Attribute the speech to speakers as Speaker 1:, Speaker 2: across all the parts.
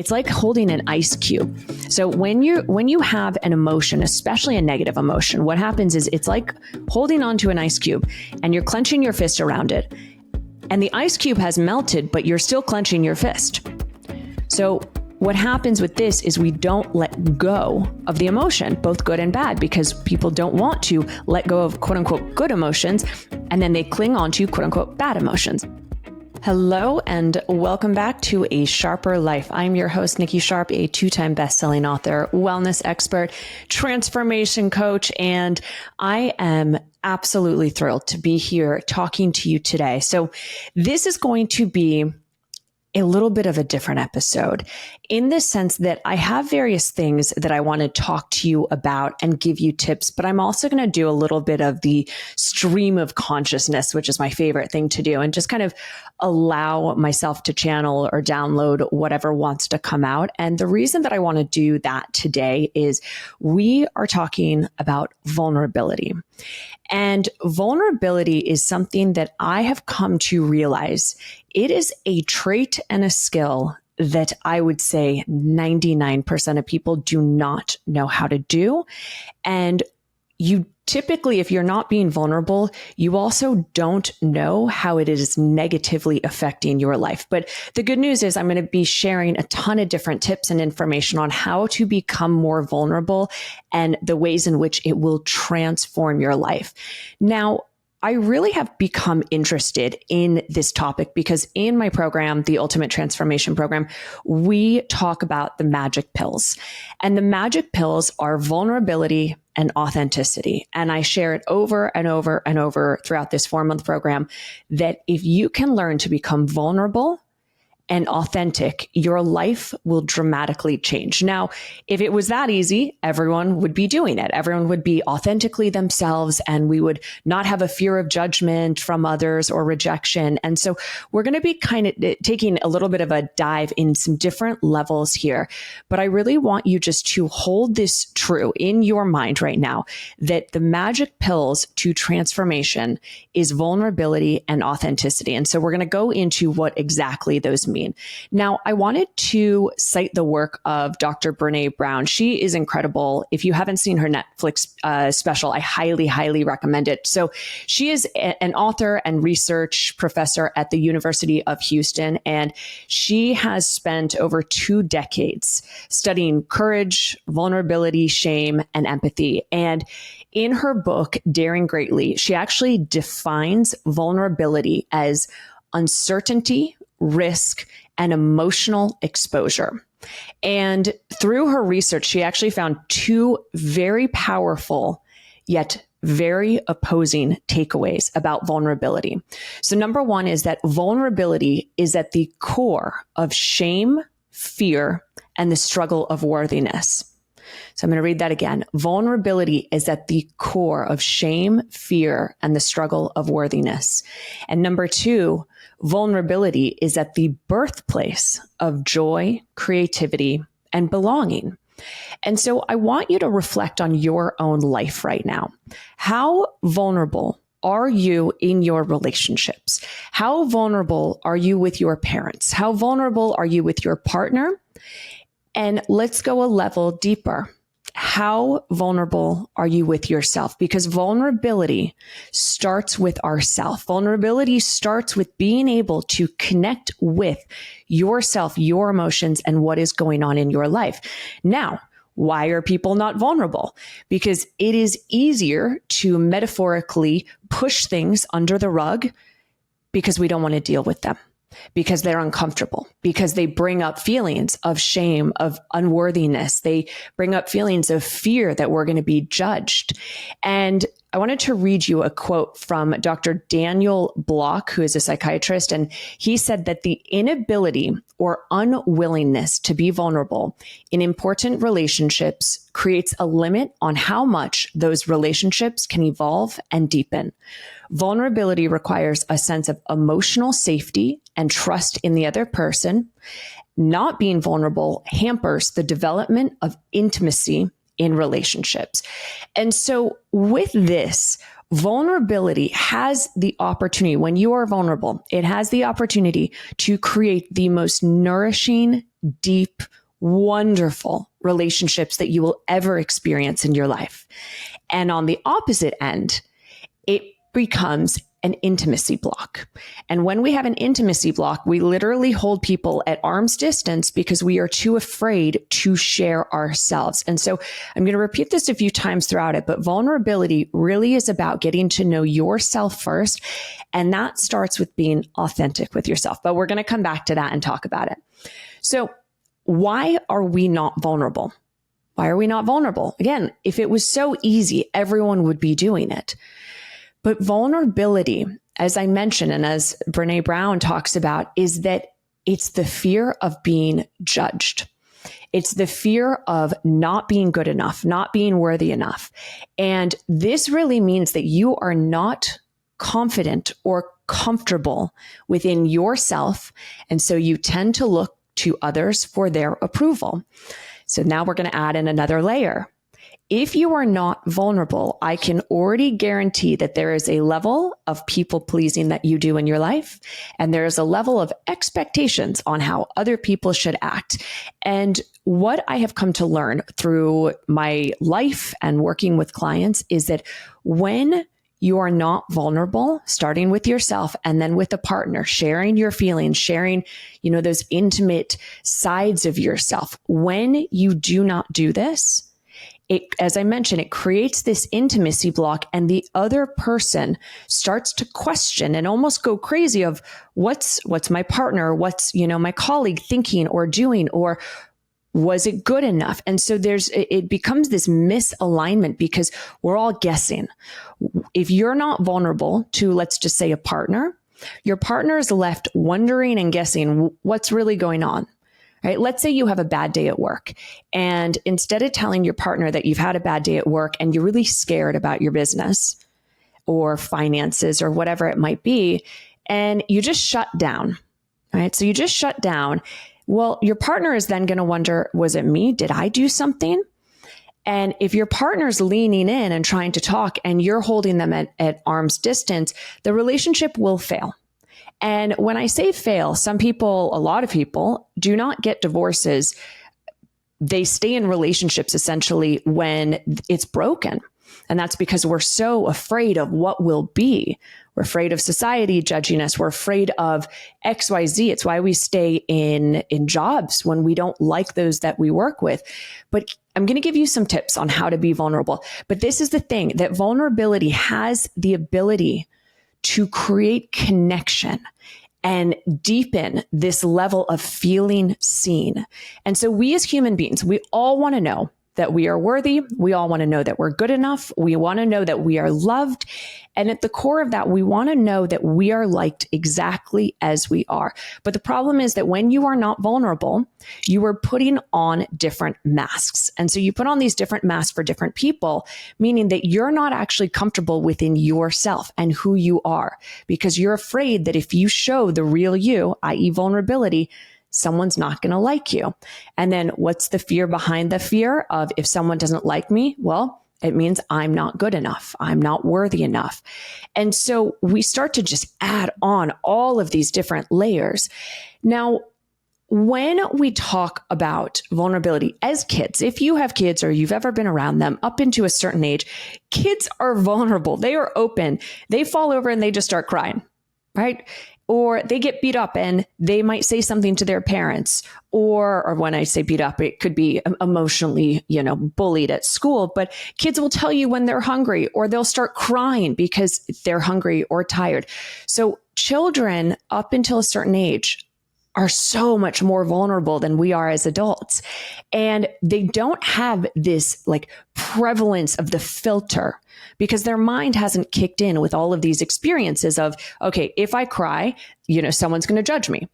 Speaker 1: It's like holding an ice cube. So when you have an emotion, especially a negative emotion, what happens is it's like holding onto an ice cube and you're clenching your fist around it. And the ice cube has melted, but you're still clenching your fist. So what happens with this is we don't let go of the emotion, both good and bad, because people don't want to let go of quote unquote good emotions, and then they cling on to quote unquote bad emotions. Hello and welcome back to A Sharper Life. I'm your host, Nikki Sharp, a two-time best-selling author, wellness expert, transformation coach, and I am absolutely thrilled to be here talking to you today. So this is going to be a little bit of a different episode in the sense that I have various things that I want to talk to you about and give you tips, but I'm also going to do a little bit of the stream of consciousness, which is my favorite thing to do, and just kind of allow myself to channel or download whatever wants to come out. And the reason that I want to do that today is we are talking about vulnerability. And vulnerability is something that I have come to realize it is a trait and a skill that I would say 99% of people do not know how to do. And you typically, if you're not being vulnerable, you also don't know how it is negatively affecting your life. But the good news is I'm going to be sharing a ton of different tips and information on how to become more vulnerable and the ways in which it will transform your life. Now, I really have become interested in this topic because in my program, the Ultimate Transformation Program, we talk about the magic pills. And the magic pills are vulnerability and authenticity. And I share it over and over and over throughout this 4-month program that if you can learn to become vulnerable and authentic, your life will dramatically change. Now, if it was that easy, everyone would be doing it. Everyone would be authentically themselves, and we would not have a fear of judgment from others or rejection. And so we're going to be kind of taking a little bit of a dive in some different levels here. But I really want you just to hold this true in your mind right now, that the magic pills to transformation is vulnerability and authenticity. And so we're going to go into what exactly those mean. Now, I wanted to cite the work of Dr. Brené Brown. She is incredible. If you haven't seen her Netflix special, I highly, highly recommend it. So she is an author and research professor at the University of Houston, and she has spent over 2 decades studying courage, vulnerability, shame, and empathy. And in her book, Daring Greatly, she actually defines vulnerability as uncertainty, risk, and emotional exposure. And through her research, she actually found 2 very powerful yet very opposing takeaways about vulnerability. So number 1 is that vulnerability is at the core of shame, fear, and the struggle of worthiness. So I'm going to read that again. Vulnerability is at the core of shame, fear, and the struggle of worthiness. And number 2, vulnerability is at the birthplace of joy, creativity, and belonging. And so I want you to reflect on your own life right now. How vulnerable are you in your relationships? How vulnerable are you with your parents? How vulnerable are you with your partner? And let's go a level deeper. How vulnerable are you with yourself? Because vulnerability starts with ourself. Vulnerability starts with being able to connect with yourself, your emotions, and what is going on in your life. Now, why are people not vulnerable? Because it is easier to metaphorically push things under the rug because we don't want to deal with them, because they're uncomfortable, because they bring up feelings of shame, of unworthiness. They bring up feelings of fear that we're going to be judged. And I wanted to read you a quote from Dr. Daniel Block, who is a psychiatrist. And he said that the inability or unwillingness to be vulnerable in important relationships creates a limit on how much those relationships can evolve and deepen. Vulnerability requires a sense of emotional safety and trust in the other person. Not being vulnerable hampers the development of intimacy in relationships. And so with this, vulnerability has the opportunity, when you are vulnerable, it has the opportunity to create the most nourishing, deep, wonderful relationships that you will ever experience in your life. And on the opposite end, it becomes an intimacy block. And when we have an intimacy block, we literally hold people at arm's distance because we are too afraid to share ourselves. And so I'm going to repeat this a few times throughout it, but vulnerability really is about getting to know yourself first. And that starts with being authentic with yourself. But we're going to come back to that and talk about it. So why are we not vulnerable? Why are we not vulnerable? Again, if it was so easy, everyone would be doing it. But vulnerability, as I mentioned, and as Brene Brown talks about, is that it's the fear of being judged. It's the fear of not being good enough, not being worthy enough. And this really means that you are not confident or comfortable within yourself. And so you tend to look to others for their approval. So now we're going to add in another layer. If you are not vulnerable, I can already guarantee that there is a level of people pleasing that you do in your life. And there is a level of expectations on how other people should act. And what I have come to learn through my life and working with clients is that when you are not vulnerable, starting with yourself and then with a partner, sharing your feelings, sharing, those intimate sides of yourself. When you do not do this, as I mentioned, it creates this intimacy block, and the other person starts to question and almost go crazy of what's my partner, what's, my colleague thinking or doing, or was it good enough? And so it becomes this misalignment because we're all guessing. If you're not vulnerable to, let's just say, a partner, your partner is left wondering and guessing what's really going on. Right? Let's say you have a bad day at work, and instead of telling your partner that you've had a bad day at work and you're really scared about your business or finances or whatever it might be, and you just shut down, right? So you just shut down. Well, your partner is then going to wonder, was it me? Did I do something? And if your partner's leaning in and trying to talk and you're holding them at arm's distance, the relationship will fail. And when I say fail, a lot of people do not get divorces. They stay in relationships essentially when it's broken. And that's because we're so afraid of what will be. We're afraid of society judging us. We're afraid of XYZ. It's why we stay in jobs when we don't like those that we work with. But I'm going to give you some tips on how to be vulnerable. But this is the thing, that vulnerability has the ability to create connection and deepen this level of feeling seen. And so we as human beings, we all want to know that we are worthy. We all want to know that we're good enough. We want to know that we are loved. And at the core of that, we want to know that we are liked exactly as we are. But the problem is that when you are not vulnerable, you are putting on different masks. And so you put on these different masks for different people, meaning that you're not actually comfortable within yourself and who you are, because you're afraid that if you show the real you, i.e. vulnerability, someone's not going to like you. And then what's the fear behind the fear of, if someone doesn't like me? Well, it means I'm not good enough. I'm not worthy enough. And so we start to just add on all of these different layers. Now, when we talk about vulnerability as kids, if you have kids or you've ever been around them up into a certain age, kids are vulnerable. They are open. They fall over and they just start crying, right? Or they get beat up and they might say something to their parents. Or when I say beat up, it could be emotionally, bullied at school. But kids will tell you when they're hungry, or they'll start crying because they're hungry or tired. So children up until a certain age are so much more vulnerable than we are as adults. And they don't have this prevalence of the filter because their mind hasn't kicked in with all of these experiences of, okay, if I cry, someone's going to judge me.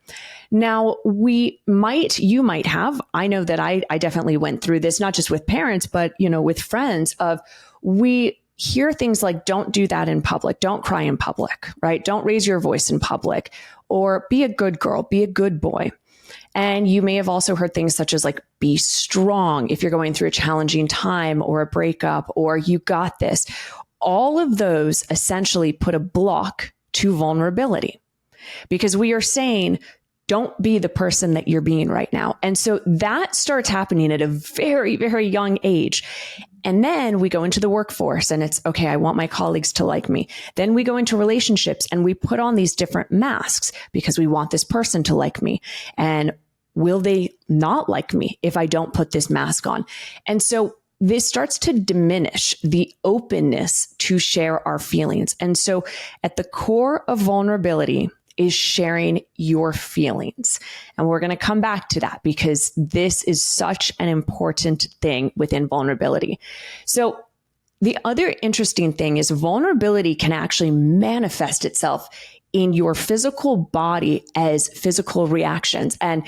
Speaker 1: Now you might have, I know that I definitely went through this, not just with parents, but, with friends we hear things like, don't do that in public. Don't cry in public, right? Don't raise your voice in public, or be a good girl, be a good boy. And you may have also heard things such as be strong if you're going through a challenging time or a breakup, or you got this. All of those essentially put a block to vulnerability because we are saying, don't be the person that you're being right now. And so that starts happening at a very, very young age. And then we go into the workforce and it's, okay, I want my colleagues to like me. Then we go into relationships and we put on these different masks because we want this person to like me. And will they not like me if I don't put this mask on? And so this starts to diminish the openness to share our feelings. And so at the core of vulnerability is sharing your feelings. And we're going to come back to that because this is such an important thing within vulnerability. So the other interesting thing is vulnerability can actually manifest itself in your physical body as physical reactions. And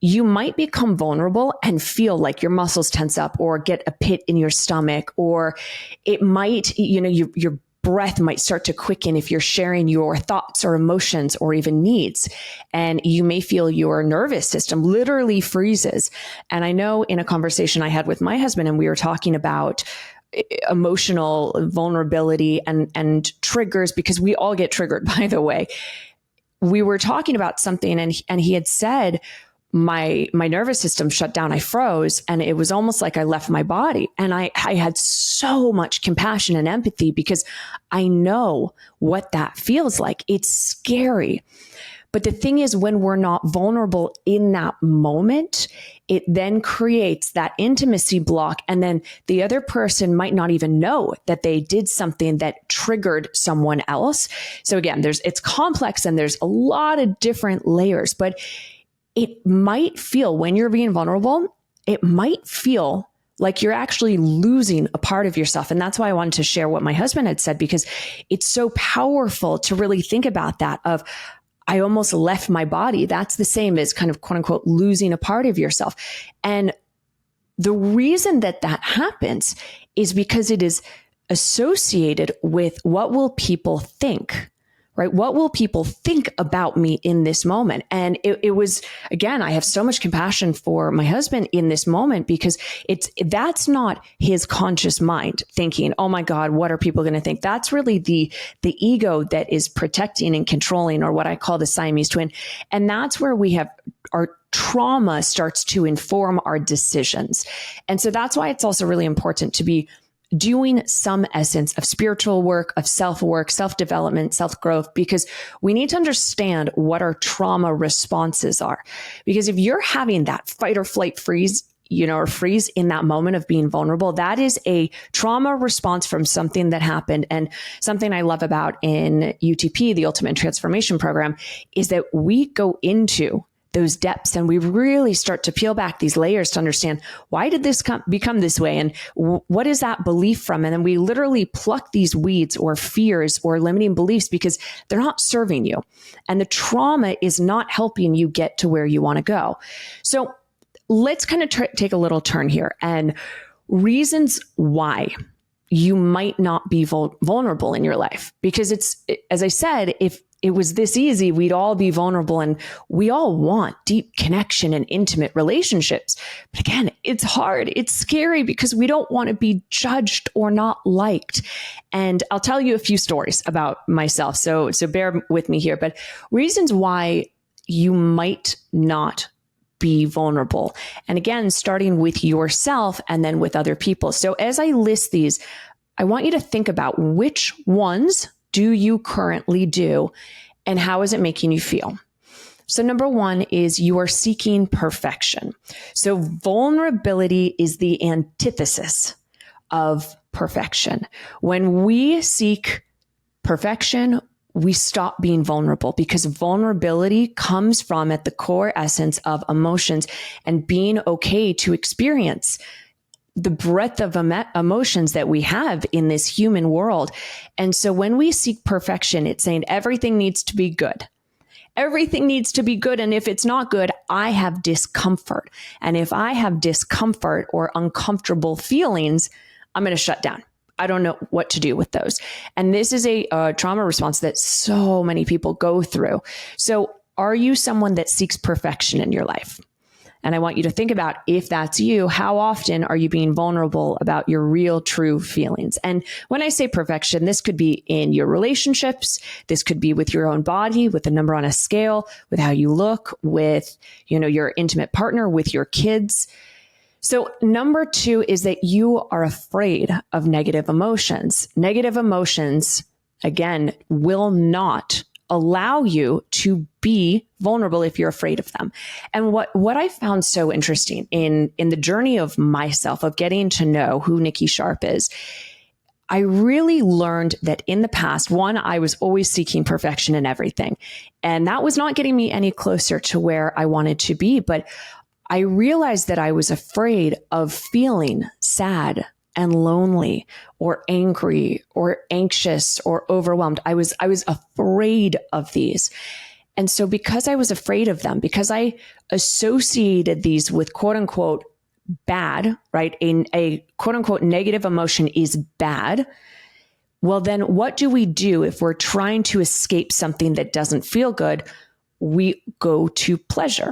Speaker 1: you might become vulnerable and feel like your muscles tense up or get a pit in your stomach, or it might, your breath might start to quicken if you're sharing your thoughts or emotions or even needs. And you may feel your nervous system literally freezes. And I know in a conversation I had with my husband, and we were talking about emotional vulnerability and triggers, because we all get triggered, by the way. We were talking about something and he had said, my nervous system shut down. I froze, and it was almost like I left my body. And I had so much compassion and empathy because I know what that feels like. It's scary. But the thing is, when we're not vulnerable in that moment, it then creates that intimacy block. And then the other person might not even know that they did something that triggered someone else. So again, it's complex and there's a lot of different layers, but it might feel, when you're being vulnerable, it might feel like you're actually losing a part of yourself. And that's why I wanted to share what my husband had said, because it's so powerful to really think about that of, I almost left my body. That's the same as kind of quote unquote losing a part of yourself. And the reason that happens is because it is associated with what will people think. Right? What will people think about me in this moment? And it was, again, I have so much compassion for my husband in this moment, because that's not his conscious mind thinking, oh my God, what are people going to think? That's really the ego that is protecting and controlling, or what I call the Siamese twin. And that's where we have our trauma starts to inform our decisions. And so that's why it's also really important to be doing some essence of spiritual work, of self-work, self-development, self-growth, because we need to understand what our trauma responses are. Because if you're having that fight or flight freeze, or freeze in that moment of being vulnerable, that is a trauma response from something that happened. And something I love about in UTP, the Ultimate Transformation Program, is that we go into those depths and we really start to peel back these layers to understand, why did this become this way? And what is that belief from? And then we literally pluck these weeds or fears or limiting beliefs because they're not serving you. And the trauma is not helping you get to where you want to go. So let's kind of take a little turn here, and reasons why you might not be vulnerable in your life. Because it's, as I said, if it was this easy, we'd all be vulnerable, and we all want deep connection and intimate relationships. But again, it's hard. It's scary because we don't want to be judged or not liked. And I'll tell you a few stories about myself. So bear with me here, but reasons why you might not be vulnerable. And again, starting with yourself and then with other people. So as I list these, I want you to think about which ones do you currently do, and how is it making you feel? So number one is you are seeking perfection. So vulnerability is the antithesis of perfection. When we seek perfection, we stop being vulnerable, because vulnerability comes from, at the core essence of emotions, and being okay to experience the breadth of emotions that we have in this human world. And so when we seek perfection, it's saying everything needs to be good. Everything needs to be good. And if it's not good, I have discomfort. And if I have discomfort or uncomfortable feelings, I'm going to shut down. I don't know what to do with those. And this is a trauma response that so many people go through. So are you someone that seeks perfection in your life? And I want you to think about, if that's you, how often are you being vulnerable about your real, true feelings? And when I say perfection, this could be in your relationships. This could be with your own body, with the number on a scale, with how you look, with, your intimate partner, with your kids. So number 2 is that you are afraid of negative emotions. Negative emotions, again, will not allow you to be vulnerable if you're afraid of them. And what I found so interesting in the journey of myself, of getting to know who Nikki Sharp is, I really learned that in the past, one, I was always seeking perfection in everything. And that was not getting me any closer to where I wanted to be. But I realized that I was afraid of feeling sad and lonely or angry or anxious or overwhelmed. I was afraid of these. And so because I was afraid of them, because I associated these with quote unquote bad, right? A quote unquote negative emotion is bad. Well, then what do we do if we're trying to escape something that doesn't feel good? We go to pleasure.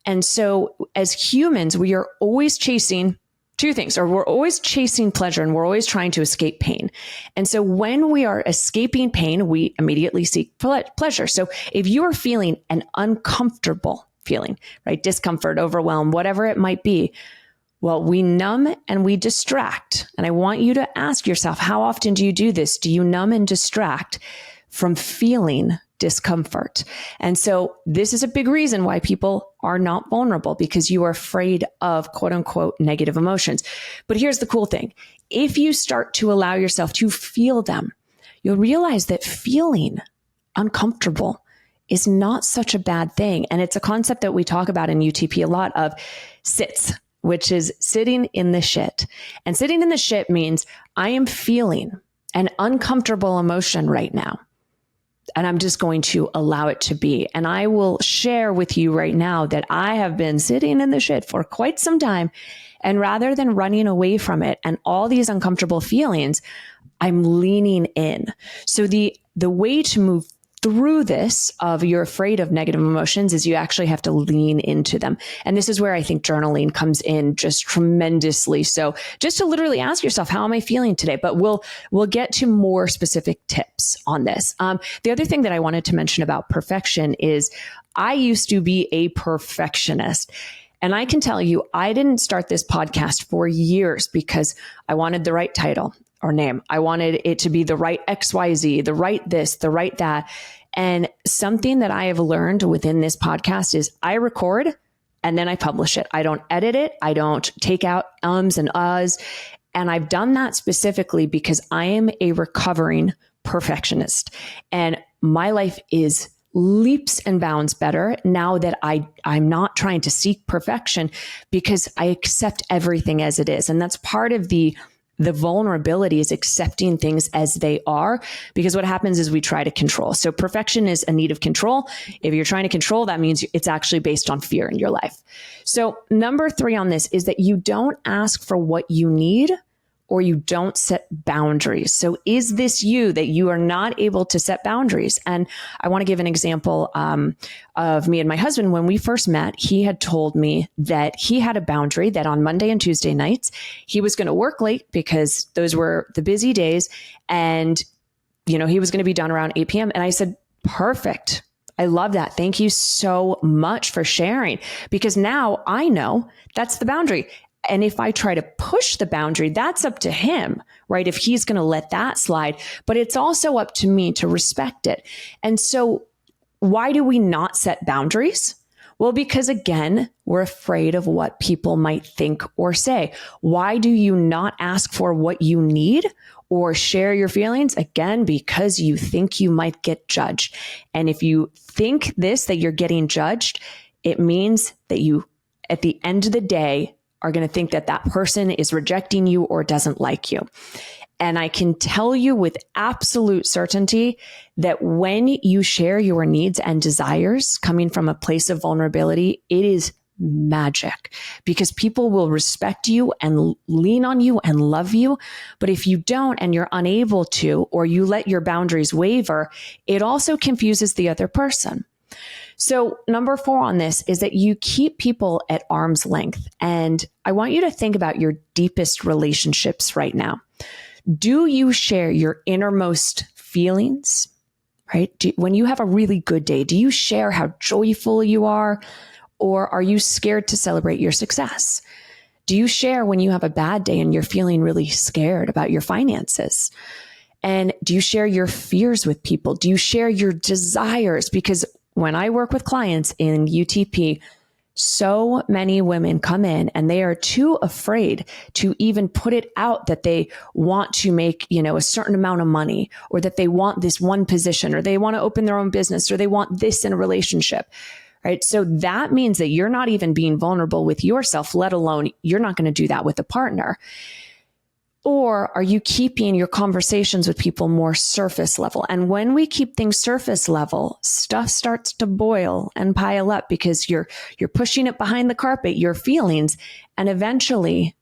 Speaker 1: And so as humans, we are always chasing 2 things, or we're always chasing pleasure and we're always trying to escape pain. And so when we are escaping pain, we immediately seek pleasure. So if you are feeling an uncomfortable feeling, right? Discomfort, overwhelm, whatever it might be, well, we numb and we distract. And I want you to ask yourself, how often do you do this? Do you numb and distract from feeling discomfort? And so this is a big reason why people are not vulnerable, because you are afraid of quote unquote negative emotions. But here's the cool thing. If you start to allow yourself to feel them, you'll realize that feeling uncomfortable is not such a bad thing. And it's a concept that we talk about in UTP a lot, of sits, which is sitting in the shit. And sitting in the shit means I am feeling an uncomfortable emotion right now, and I'm just going to allow it to be. And I will share with you right now that I have been sitting in the shit for quite some time. And rather than running away from it and all these uncomfortable feelings, I'm leaning in. So the way to move through this of you're afraid of negative emotions is you actually have to lean into them. And this is where I think journaling comes in just tremendously. So just to literally ask yourself, how am I feeling today? But we'll get to more specific tips on this. The other thing that I wanted to mention about perfection is I used to be a perfectionist. And I can tell you, I didn't start this podcast for years because I wanted the right title or name. I wanted it to be the right XYZ, the right this, the right that. And something that I have learned within this podcast is I record and then I publish it. I don't edit it. I don't take out ums and uhs. And I've done that specifically because I am a recovering perfectionist. And my life is leaps and bounds better now that I'm not trying to seek perfection, because I accept everything as it is. And that's part of the vulnerability, is accepting things as they are, because what happens is we try to control. So perfection is a need of control. If you're trying to control, that means it's actually based on fear in your life. So number 3 on this is that you don't ask for what you need, or you don't set boundaries. So is this you, that you are not able to set boundaries? And I want to give an example of me and my husband. When we first met, he had told me that he had a boundary that on Monday and Tuesday nights, he was going to work late because those were the busy days. And, he was going to be done around 8 p.m. And I said, perfect. I love that. Thank you so much for sharing, because now I know that's the boundary. And if I try to push the boundary, that's up to him, right? If he's going to let that slide, but it's also up to me to respect it. And so why do we not set boundaries? Well, because again, we're afraid of what people might think or say. Why do you not ask for what you need or share your feelings? Again, because you think you might get judged. And if you think that you're getting judged, it means that you, at the end of the day, are going to think that that person is rejecting you or doesn't like you. And I can tell you with absolute certainty that when you share your needs and desires coming from a place of vulnerability, it is magic, because people will respect you and lean on you and love you. But if you don't, and you're unable to, or you let your boundaries waver, it also confuses the other person. So number 4 on this is that you keep people at arm's length. And I want you to think about your deepest relationships right now. Do you share your innermost feelings, right? When you have a really good day, do you share how joyful you are? Or are you scared to celebrate your success? Do you share when you have a bad day and you're feeling really scared about your finances? And do you share your fears with people? Do you share your desires? Because when I work with clients in UTP, so many women come in and they are too afraid to even put it out that they want to make, a certain amount of money, or that they want this one position, or they want to open their own business, or they want this in a relationship, right? So that means that you're not even being vulnerable with yourself, let alone you're not going to do that with a partner. Or are you keeping your conversations with people more surface level? And when we keep things surface level, stuff starts to boil and pile up because you're pushing it behind the carpet, your feelings, and eventually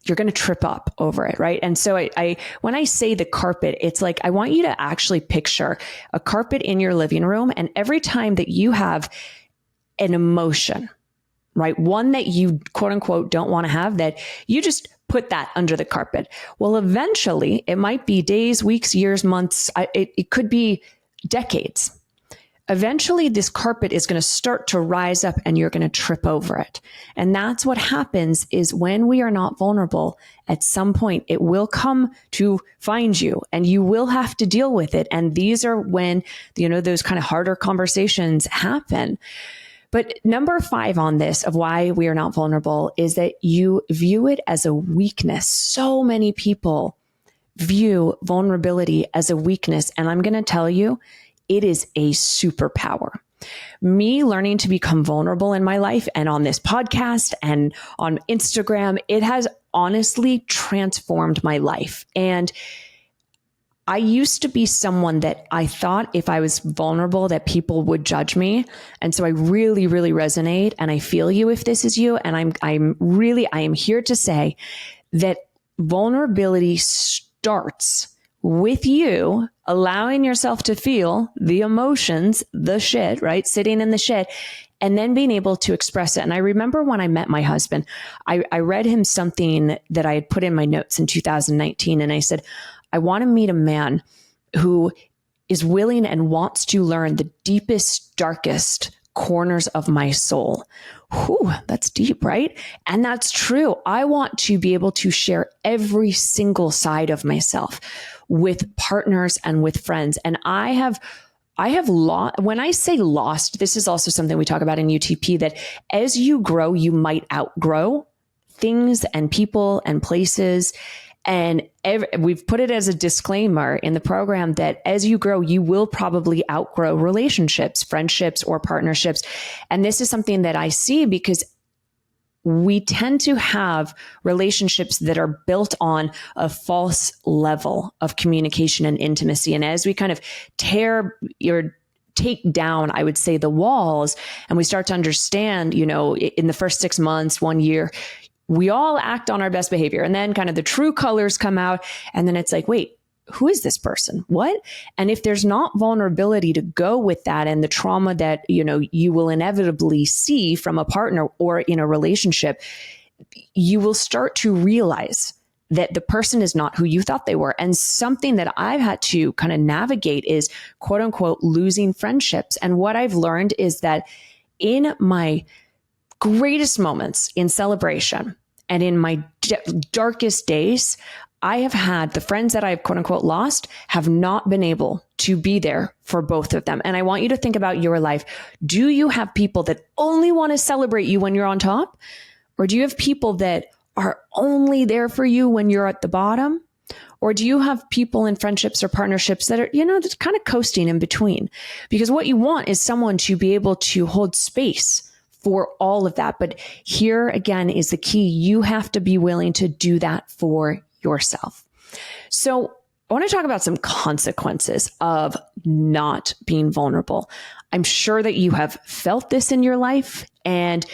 Speaker 1: you're going to trip up over it, right? And so I when I say the carpet, it's like I want you to actually picture a carpet in your living room, and every time that you have an emotion, right, one that you quote unquote don't want to have, that you just put that under the carpet. Well, eventually it might be days, weeks, years, months. It could be decades. Eventually this carpet is going to start to rise up and you're going to trip over it. And that's what happens is when we are not vulnerable, at some point it will come to find you and you will have to deal with it. And these are when, those kind of harder conversations happen. But number 5 on this of why we are not vulnerable is that you view it as a weakness. So many people view vulnerability as a weakness. And I'm going to tell you, it is a superpower. Me learning to become vulnerable in my life and on this podcast and on Instagram, it has honestly transformed my life. And I used to be someone that I thought if I was vulnerable that people would judge me. And so I really, really resonate, and I feel you if this is you. And I am here to say that vulnerability starts with you allowing yourself to feel the emotions, the shit, right? Sitting in the shit, and then being able to express it. And I remember when I met my husband, I read him something that I had put in my notes in 2019. And I said, I want to meet a man who is willing and wants to learn the deepest, darkest corners of my soul. Whew, that's deep, right? And that's true. I want to be able to share every single side of myself with partners and with friends. And I have lost, when I say lost, this is also something we talk about in UTP, that as you grow, you might outgrow things and people and places. And we've put it as a disclaimer in the program that as you grow, you will probably outgrow relationships, friendships, or partnerships. And this is something that I see because we tend to have relationships that are built on a false level of communication and intimacy. And as we kind of take down, I would say, the walls, and we start to understand, in the first 6 months, 1 year, we all act on our best behavior, and then kind of the true colors come out. And then it's like, wait, who is this person? What? And if there's not vulnerability to go with that and the trauma that, you will inevitably see from a partner or in a relationship, you will start to realize that the person is not who you thought they were. And something that I've had to kind of navigate is quote unquote losing friendships. And what I've learned is that in my greatest moments in celebration and in my darkest days, I have had the friends that I've quote unquote lost have not been able to be there for both of them. And I want you to think about your life. Do you have people that only want to celebrate you when you're on top? Or do you have people that are only there for you when you're at the bottom? Or do you have people in friendships or partnerships that are, just kind of coasting in between? Because what you want is someone to be able to hold space for all of that. But here again is the key. You have to be willing to do that for yourself. So I want to talk about some consequences of not being vulnerable. I'm sure that you have felt this in your life, and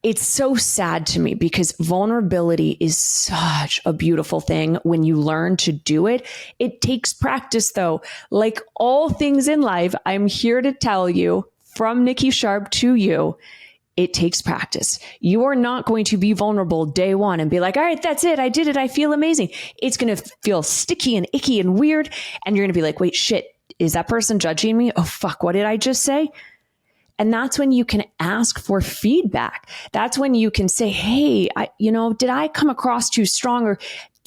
Speaker 1: it's so sad to me because vulnerability is such a beautiful thing when you learn to do it. It takes practice though. Like all things in life, I'm here to tell you from Nikki Sharp to you, it takes practice. You are not going to be vulnerable day one and be like, all right, that's it. I did it. I feel amazing. It's going to feel sticky and icky and weird. And you're going to be like, wait, shit, is that person judging me? Oh, fuck, what did I just say? And that's when you can ask for feedback. That's when you can say, hey, did I come across too strong, or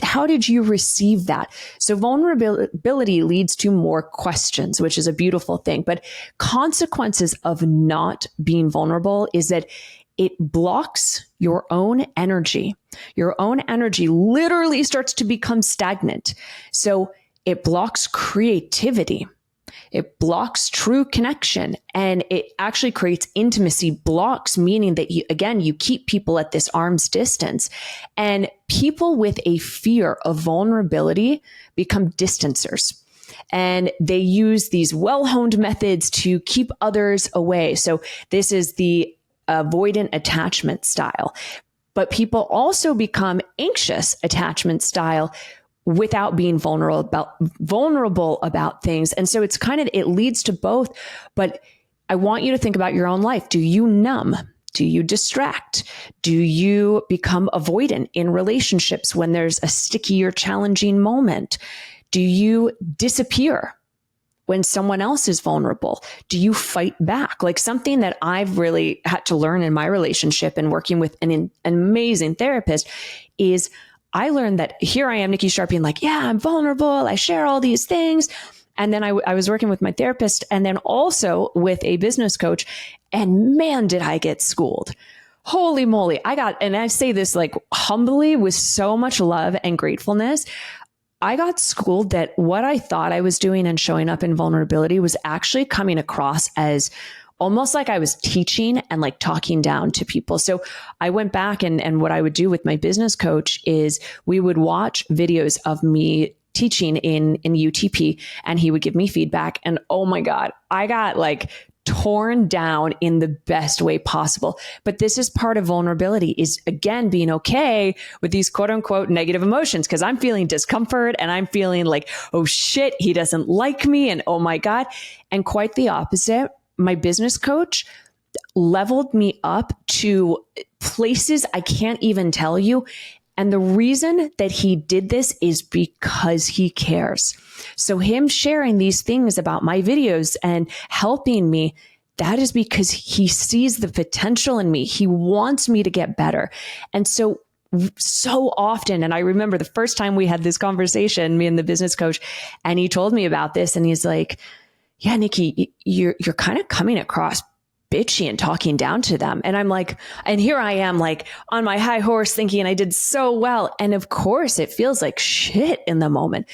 Speaker 1: how did you receive that? So vulnerability leads to more questions, which is a beautiful thing. But consequences of not being vulnerable is that it blocks your own energy. Your own energy literally starts to become stagnant. So it blocks creativity. It blocks true connection, and it actually creates intimacy blocks, meaning that you keep people at this arm's distance, and people with a fear of vulnerability become distancers. And they use these well-honed methods to keep others away. So this is the avoidant attachment style. But people also become anxious attachment style without being vulnerable about things. And so it leads to both. But I want you to think about your own life. Do you numb? Do you distract? Do you become avoidant in relationships when there's a sticky or challenging moment? Do you disappear when someone else is vulnerable? Do you fight back? Like something that I've really had to learn in my relationship and working with an amazing therapist is I learned that here I am, Nikki Sharp, being like, yeah, I'm vulnerable. I share all these things. And then I was working with my therapist and then also with a business coach. And man, did I get schooled. Holy moly. And I say this like humbly with so much love and gratefulness. I got schooled that what I thought I was doing and showing up in vulnerability was actually coming across as almost like I was teaching and like talking down to people. So I went back and what I would do with my business coach is we would watch videos of me teaching in UTP and he would give me feedback. And oh my God, I got like torn down in the best way possible. But this is part of vulnerability, is again, being okay with these quote unquote negative emotions. Cause I'm feeling discomfort and I'm feeling like, oh shit, he doesn't like me. And oh my God. And quite the opposite. My business coach leveled me up to places I can't even tell you. And the reason that he did this is because he cares. So him sharing these things about my videos and helping me, that is because he sees the potential in me. He wants me to get better. And so often, and I remember the first time we had this conversation, me and the business coach, and he told me about this and he's like, yeah, Nikki, you're kind of coming across bitchy and talking down to them. And I'm like, and here I am like on my high horse thinking I did so well. And of course it feels like shit in the moment.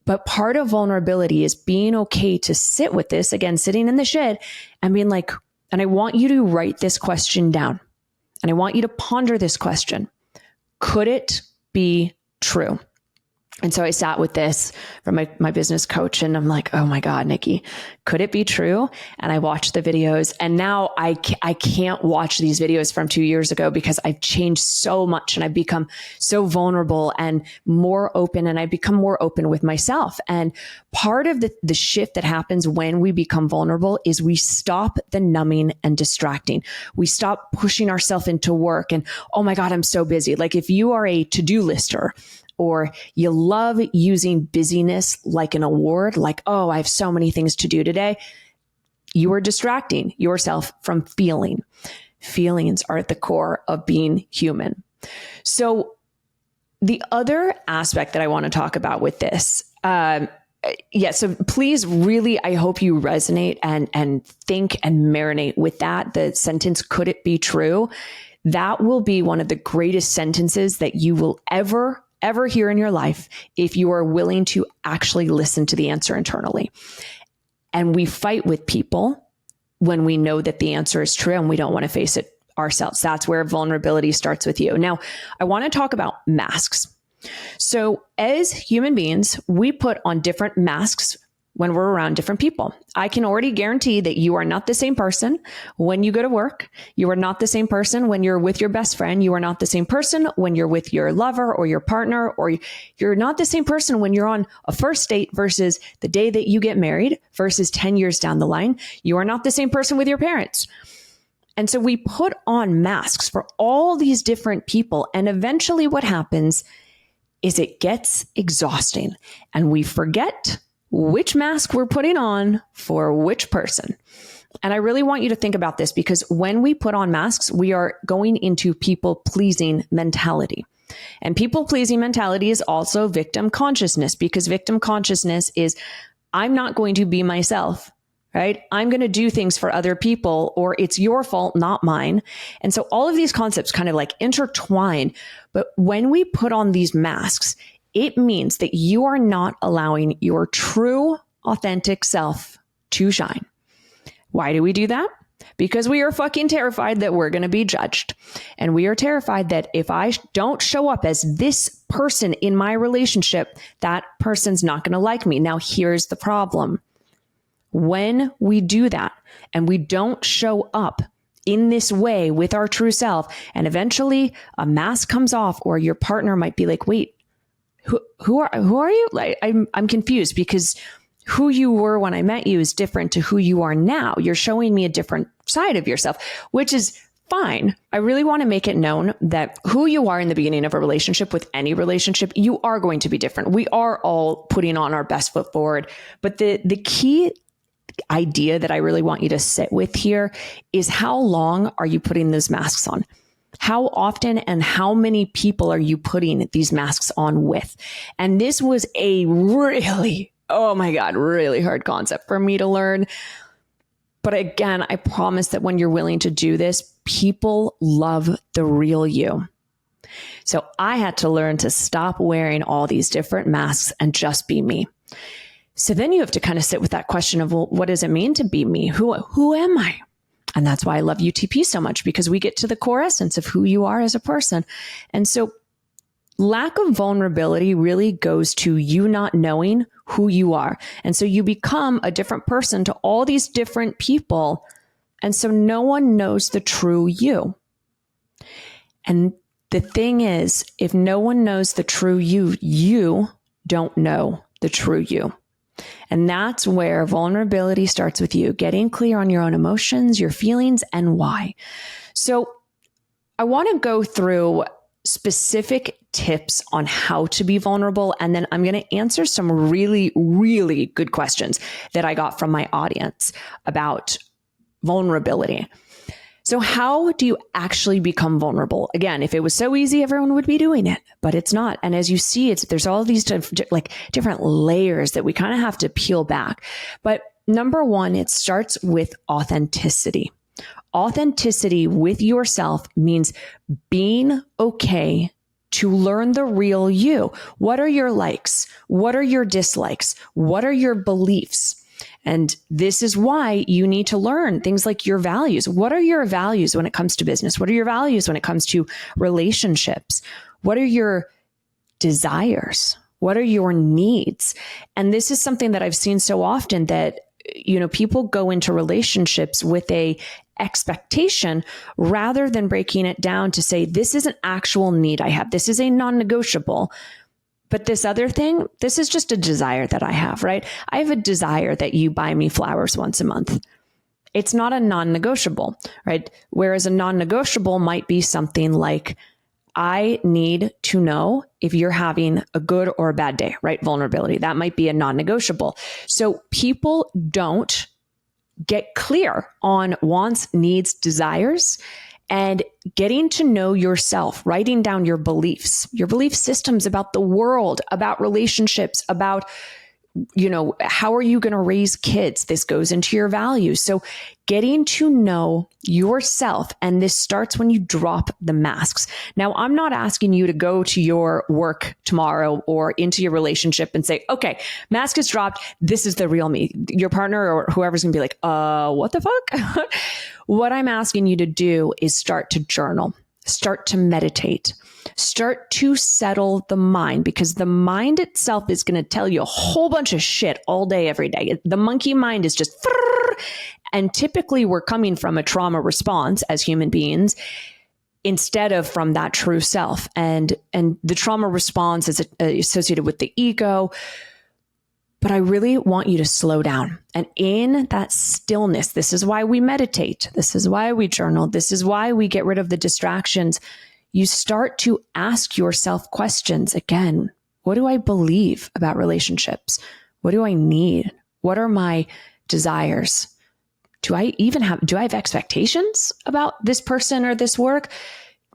Speaker 1: But part of vulnerability is being okay to sit with this, again, sitting in the shit and being like, and I want you to write this question down. And I want you to ponder this question. Could it be true? And so I sat with this from my business coach and I'm like, oh my God, Nikki, could it be true? And I watched the videos and now I can't watch these videos from 2 years ago because I've changed so much and I've become so vulnerable and more open, and I've become more open with myself. And part of the shift that happens when we become vulnerable is we stop the numbing and distracting. We stop pushing ourselves into work and, oh my God, I'm so busy. Like if you are a to-do lister, or you love using busyness like an award, like, oh, I have so many things to do today, you are distracting yourself from feeling. Feelings are at the core of being human. So the other aspect that I want to talk about with this, so please really, I hope you resonate and think and marinate with that. The sentence, could it be true? That will be one of the greatest sentences that you will ever hear in your life if you are willing to actually listen to the answer internally. And we fight with people when we know that the answer is true and we don't want to face it ourselves. That's where vulnerability starts with you. Now, I want to talk about masks. So as human beings, we put on different masks when we're around different people. I can already guarantee that you are not the same person when you go to work. You are not the same person when you're with your best friend. You are not the same person when you're with your lover or your partner, or you're not the same person when you're on a first date versus the day that you get married versus 10 years down the line. You are not the same person with your parents. And so we put on masks for all these different people. And eventually what happens is it gets exhausting and we forget which mask we're putting on for which person. And I really want you to think about this, because when we put on masks, we are going into people-pleasing mentality. And people-pleasing mentality is also victim consciousness, because victim consciousness is, I'm not going to be myself, right? I'm going to do things for other people, or it's your fault, not mine. And so all of these concepts kind of like intertwine. But when we put on these masks, it means that you are not allowing your true, authentic self to shine. Why do we do that? Because we are fucking terrified that we're going to be judged. And we are terrified that if I don't show up as this person in my relationship, that person's not going to like me. Now, here's the problem. When we do that and we don't show up in this way with our true self, and eventually a mask comes off, or your partner might be like, wait, who are you? Like, I'm confused, because who you were when I met you is different to who you are now. You're showing me a different side of yourself, which is fine. I really want to make it known that who you are in the beginning of a relationship, with any relationship, you are going to be different. We are all putting on our best foot forward. But the key idea that I really want you to sit with here is, how long are you putting those masks on? How often and how many people are you putting these masks on with? And this was a really, oh my God, really hard concept for me to learn. But again, I promise that when you're willing to do this, people love the real you. So I had to learn to stop wearing all these different masks and just be me. So then you have to kind of sit with that question of, well, what does it mean to be me? Who am I? And that's why I love UTP so much, because we get to the core essence of who you are as a person. And so lack of vulnerability really goes to you not knowing who you are. And so you become a different person to all these different people. And so no one knows the true you. And the thing is, if no one knows the true you, you don't know the true you. And that's where vulnerability starts with you, getting clear on your own emotions, your feelings, and why. So I want to go through specific tips on how to be vulnerable. And then I'm going to answer some really, really good questions that I got from my audience about vulnerability. So how do you actually become vulnerable? Again, if it was so easy, everyone would be doing it, but it's not. And as you see, there's all these different layers that we kind of have to peel back. But number one, it starts with authenticity. Authenticity with yourself means being okay to learn the real you. What are your likes? What are your dislikes? What are your beliefs? And this is why you need to learn things like your values. What are your values when it comes to business? What are your values when it comes to relationships? What are your desires? What are your needs? And this is something that I've seen so often, that, people go into relationships with a expectation rather than breaking it down to say, this is an actual need I have. This is a non-negotiable. But this other thing, this is just a desire that I have, right? I have a desire that you buy me flowers once a month. It's not a non-negotiable, right? Whereas a non-negotiable might be something like, I need to know if you're having a good or a bad day, right? Vulnerability. That might be a non-negotiable. So people don't get clear on wants, needs, desires, and getting to know yourself, writing down your belief systems about the world, about relationships, about, how are you going to raise kids? This goes into your values. So getting to know yourself, and this starts when you drop the masks. Now, I'm not asking you to go to your work tomorrow or into your relationship and say, okay, mask is dropped. This is the real me. Your partner or whoever's going to be like, what the fuck? What I'm asking you to do is start to journal. start to meditate. Start to settle the mind, because the mind itself is going to tell you a whole bunch of shit all day, every day. The monkey mind is just, and typically we're coming from a trauma response as human beings instead of from that true self. And the trauma response is associated with the ego. But I really want you to slow down. And in that stillness, this is why we meditate. This is why we journal. This is why we get rid of the distractions. You start to ask yourself questions. Again, what do I believe about relationships? What do I need? What are my desires? Do I have expectations about this person or this work?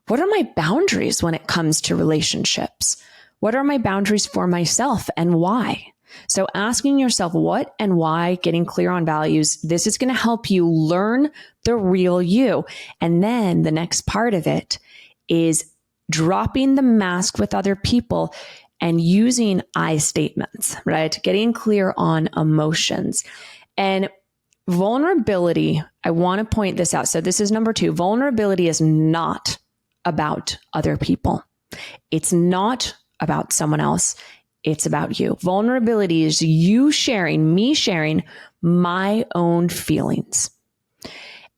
Speaker 1: What are my boundaries when it comes to relationships? What are my boundaries for myself and why? So asking yourself what and why, getting clear on values, this is going to help you learn the real you. And then the next part of it is dropping the mask with other people and using I statements, right? Getting clear on emotions. And vulnerability, I want to point this out. So this is number 2. Vulnerability is not about other people. It's not about someone else. It's about you. Vulnerability is me sharing my own feelings.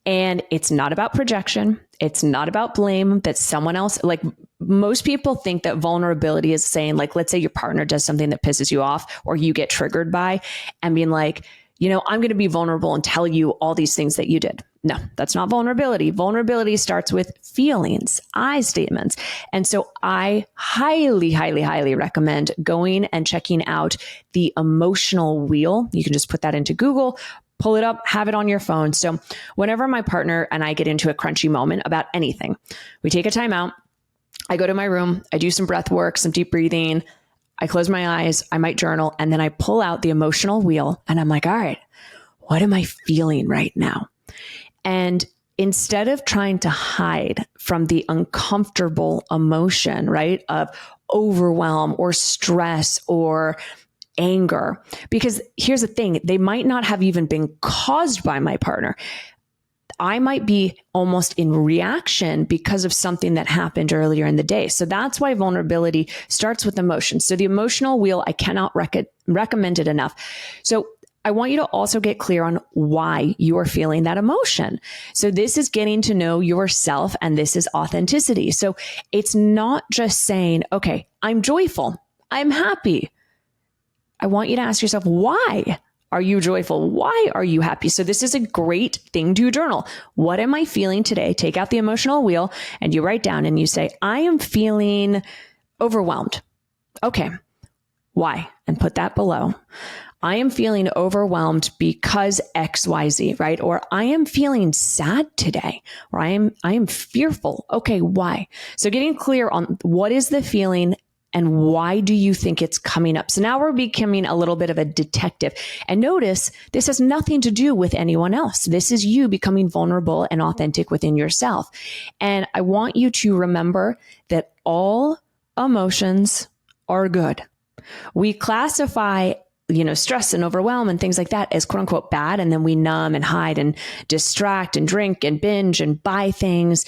Speaker 1: And it's not about projection. It's not about blame that someone else, like most people think that vulnerability is saying, like, let's say your partner does something that pisses you off or you get triggered by, and being like, I'm going to be vulnerable and tell you all these things that you did. No, that's not vulnerability. Vulnerability starts with feelings, I statements. And so I highly, highly, highly recommend going and checking out the emotional wheel. You can just put that into Google, pull it up, have it on your phone. So whenever my partner and I get into a crunchy moment about anything, we take a time out. I go to my room, I do some breath work, some deep breathing. I close my eyes, I might journal, and then I pull out the emotional wheel and I'm like, all right, what am I feeling right now? And instead of trying to hide from the uncomfortable emotion, right, of overwhelm or stress or anger, because here's the thing, they might not have even been caused by my partner. I might be almost in reaction because of something that happened earlier in the day. So that's why vulnerability starts with emotion. So the emotional wheel, I cannot recommend it enough. So I want you to also get clear on why you are feeling that emotion. So this is getting to know yourself, and this is authenticity. So it's not just saying, okay, I'm joyful, I'm happy. I want you to ask yourself, why are you joyful? Why are you happy? So this is a great thing to journal. What am I feeling today? Take out the emotional wheel and you write down and you say, I am feeling overwhelmed. Okay, why? And put that below. I am feeling overwhelmed because XYZ, right? Or I am feeling sad today, or I am fearful. Okay, why? So getting clear on what is the feeling and why do you think it's coming up? So now we're becoming a little bit of a detective. And notice this has nothing to do with anyone else. This is you becoming vulnerable and authentic within yourself. And I want you to remember that all emotions are good. We classify stress and overwhelm and things like that as quote unquote bad. And then we numb and hide and distract and drink and binge and buy things.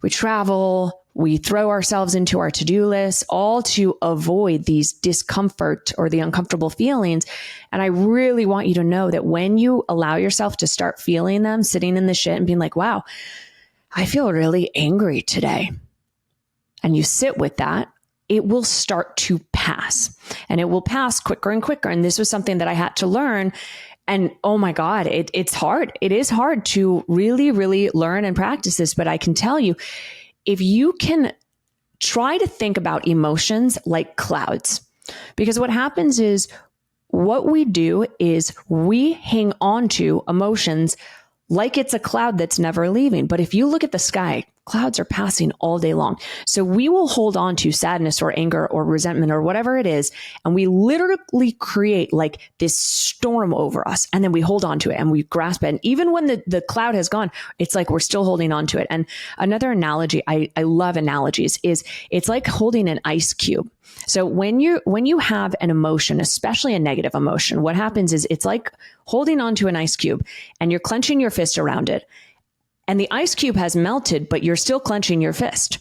Speaker 1: We travel, we throw ourselves into our to-do list, all to avoid these discomfort or the uncomfortable feelings. And I really want you to know that when you allow yourself to start feeling them, sitting in the shit and being like, wow, I feel really angry today. And you sit with that, it will start to pass, and it will pass quicker and quicker. And this was something that I had to learn. And oh my God, it's hard. It is hard to really, really learn and practice this. But I can tell you, if you can try to think about emotions like clouds, because what happens is what we do is we hang on to emotions like it's a cloud that's never leaving. But if you look at the sky, clouds are passing all day long. So we will hold on to sadness or anger or resentment or whatever it is. And we literally create like this storm over us. And then we hold on to it and we grasp it. And even when the cloud has gone, it's like we're still holding on to it. And another analogy, I love analogies, is it's like holding an ice cube. So when you have an emotion, especially a negative emotion, what happens is it's like holding on to an ice cube and you're clenching your fist around it. and the ice cube has melted, but you're still clenching your fist.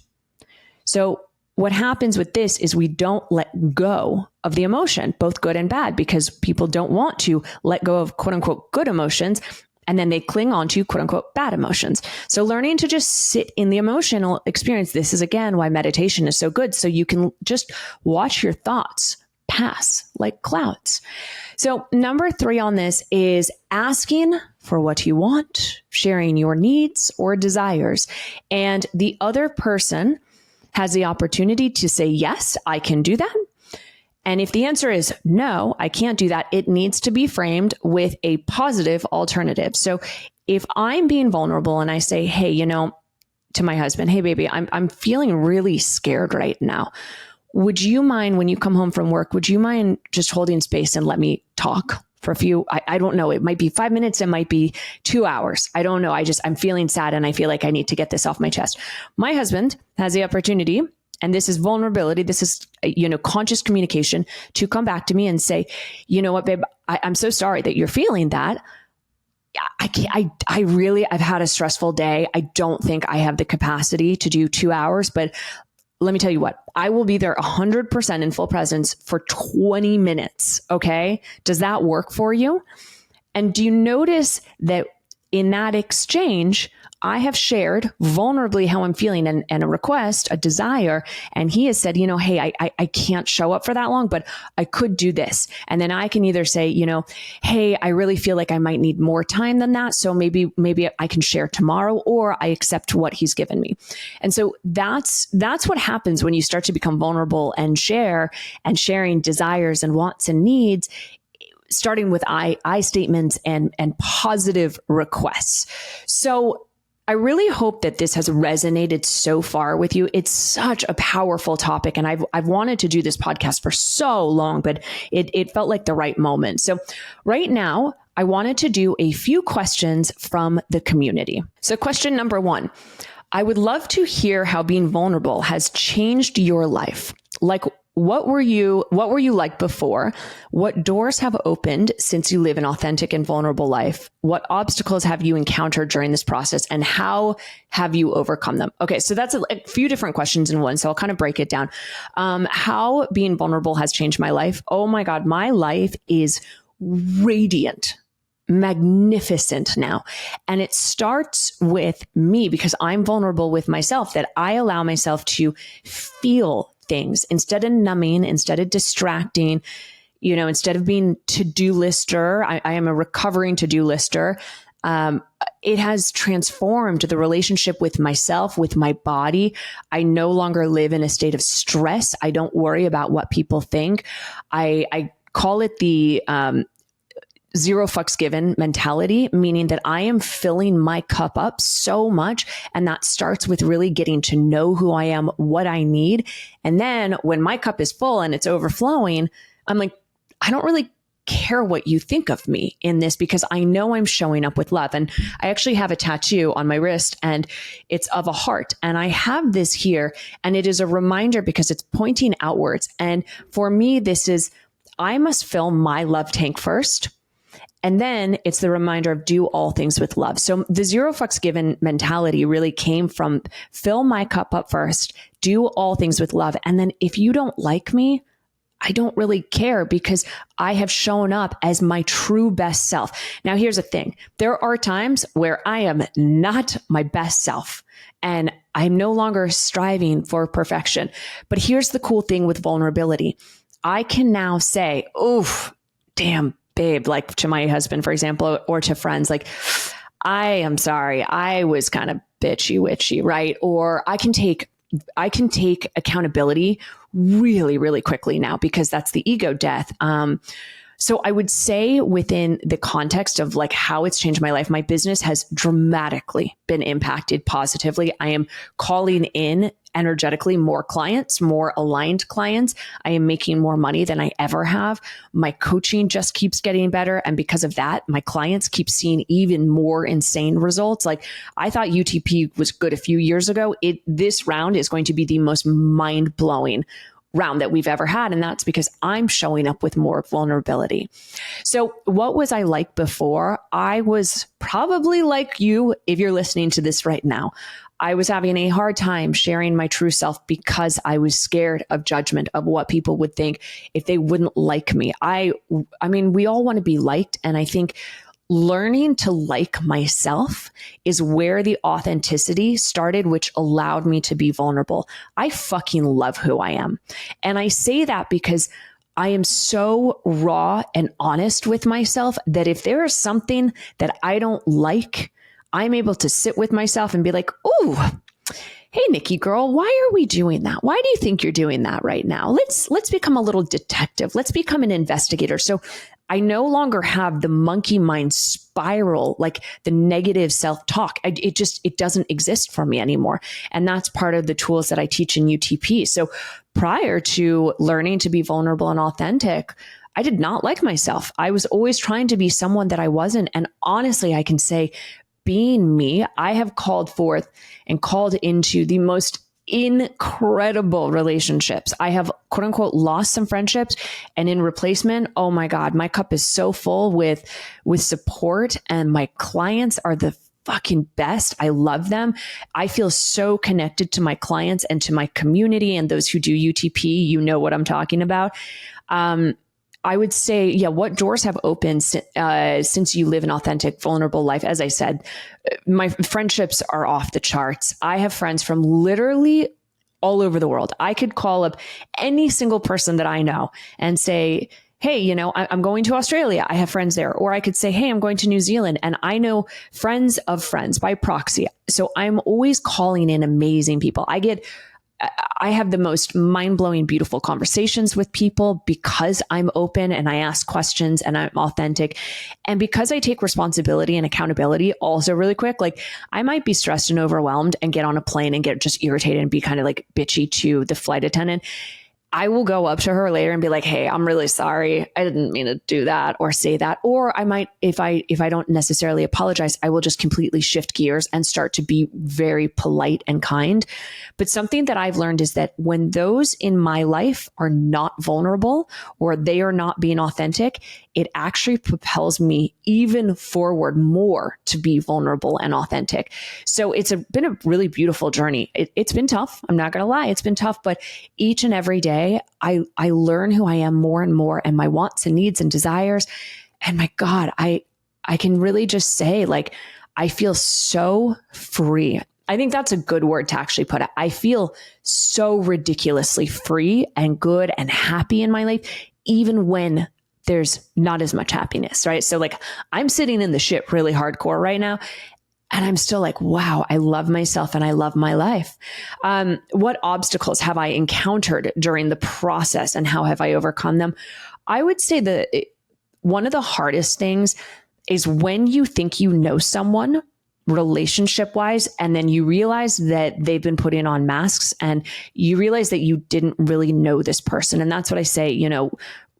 Speaker 1: So what happens with this is we don't let go of the emotion, both good and bad, because people don't want to let go of quote unquote good emotions. And then they cling on to quote unquote bad emotions. So learning to just sit in the emotional experience. This is again why meditation is so good. So you can just watch your thoughts pass like clouds. So number 3 on this is asking for what you want, sharing your needs or desires. And the other person has the opportunity to say, yes, I can do that. And if the answer is no, I can't do that, it needs to be framed with a positive alternative. So if I'm being vulnerable and I say, hey, to my husband, hey, baby, I'm feeling really scared right now. Would you mind when you come home from work, would you mind just holding space and let me talk for a few, I don't know, it might be 5 minutes, it might be 2 hours. I don't know. I'm feeling sad and I feel like I need to get this off my chest. My husband has the opportunity, and this is vulnerability. This is, conscious communication, to come back to me and say, you know what, babe, I'm so sorry that you're feeling that. I've had a stressful day. I don't think I have the capacity to do 2 hours, but let me tell you what, I will be there 100% in full presence for 20 minutes. Okay. Does that work for you? And do you notice that in that exchange, I have shared vulnerably how I'm feeling and a request, a desire. And he has said, hey, I can't show up for that long, but I could do this. And then I can either say, hey, I really feel like I might need more time than that. So maybe I can share tomorrow, or I accept what he's given me. And so that's what happens when you start to become vulnerable and sharing desires and wants and needs, starting with I statements and positive requests. So I really hope that this has resonated so far with you. It's such a powerful topic, and I've wanted to do this podcast for so long, but it felt like the right moment. So right now, I wanted to do a few questions from the community. So question number 1, I would love to hear how being vulnerable has changed your life. Like, what were you like before? What doors have opened since you live an authentic and vulnerable life? What obstacles have you encountered during this process, and how have you overcome them? Okay, so that's a few different questions in one, so I'll kind of break it down. How being vulnerable has changed my life. Oh my God, my life is radiant, magnificent now. And it starts with me, because I'm vulnerable with myself, that I allow myself to feel things instead of numbing, instead of distracting, instead of being to-do lister. I am a recovering to-do lister. It has transformed the relationship with myself, with my body. I no longer live in a state of stress. I don't worry about what people think. I call it the zero fucks given mentality, meaning that I am filling my cup up so much. And that starts with really getting to know who I am, what I need. And then when my cup is full and it's overflowing, I'm like, I don't really care what you think of me in this, because I know I'm showing up with love. And I actually have a tattoo on my wrist, and it's of a heart. And I have this here, and it is a reminder because it's pointing outwards. And for me, this is, I must fill my love tank first. And then it's the reminder of do all things with love. So the zero fucks given mentality really came from fill my cup up first, do all things with love. And then if you don't like me, I don't really care, because I have shown up as my true best self. Now, here's the thing. There are times where I am not my best self, and I'm no longer striving for perfection. But here's the cool thing with vulnerability. I can now say, oof, damn, babe, like to my husband, for example, or to friends, like, I am sorry, I was kind of bitchy witchy, right? Or I can take accountability really, really quickly now, because that's the ego death. So I would say within the context of like how it's changed my life, my business has dramatically been impacted positively. I am calling in energetically more clients, more aligned clients. I am making more money than I ever have. My coaching just keeps getting better. And because of that, my clients keep seeing even more insane results. Like, I thought UTP was good a few years ago. This round is going to be the most mind-blowing round that we've ever had. And that's because I'm showing up with more vulnerability. So what was I like before? I was probably like you, if you're listening to this right now. I was having a hard time sharing my true self because I was scared of judgment, of what people would think if they wouldn't like me. I mean, we all want to be liked. And I think learning to like myself is where the authenticity started, which allowed me to be vulnerable. I fucking love who I am. And I say that because I am so raw and honest with myself that if there is something that I don't like, I'm able to sit with myself and be like, ooh, hey, Nikki girl, why are we doing that? Why do you think you're doing that right now? Let's become a little detective. Let's become an investigator. So I no longer have the monkey mind spiral, like the negative self-talk. It doesn't exist for me anymore. And that's part of the tools that I teach in UTP. So prior to learning to be vulnerable and authentic, I did not like myself. I was always trying to be someone that I wasn't. And honestly, I can say, being me, I have called forth and called into the most incredible relationships. I have, quote unquote, lost some friendships, and in replacement, oh my God, my cup is so full with support, and my clients are the fucking best. I love them. I feel so connected to my clients and to my community, and those who do UTP, you know what I'm talking about. I would say, yeah, what doors have opened since you live an authentic, vulnerable life? As I said, my friendships are off the charts. I have friends from literally all over the world. I could call up any single person that I know and say, hey, you know, I'm going to Australia. I have friends there. Or I could say, hey, I'm going to New Zealand. And I know friends of friends by proxy. So I'm always calling in amazing people. I have the most mind-blowing, beautiful conversations with people because I'm open and I ask questions and I'm authentic. And because I take responsibility and accountability also really quick, like I might be stressed and overwhelmed and get on a plane and get just irritated and be kind of like bitchy to the flight attendant. I will go up to her later and be like, hey, I'm really sorry. I didn't mean to do that or say that. Or I might, if I don't necessarily apologize, I will just completely shift gears and start to be very polite and kind. But something that I've learned is that when those in my life are not vulnerable or they are not being authentic, it actually propels me even forward more to be vulnerable and authentic. So it's been a really beautiful journey. It's been tough. I'm not going to lie. It's been tough, but each and every day I learn who I am more and more, and my wants and needs and desires. And my God, I can really just say, like, I feel so free. I think that's a good word to actually put it. I feel so ridiculously free and good and happy in my life, even when there's not as much happiness, right? So like I'm sitting in the shit really hardcore right now, and I'm still like, wow, I love myself and I love my life. What obstacles have I encountered during the process and how have I overcome them? I would say that one of the hardest things is when you think you know someone relationship wise, and then you realize that they've been putting on masks and you realize that you didn't really know this person. And that's what I say, you know,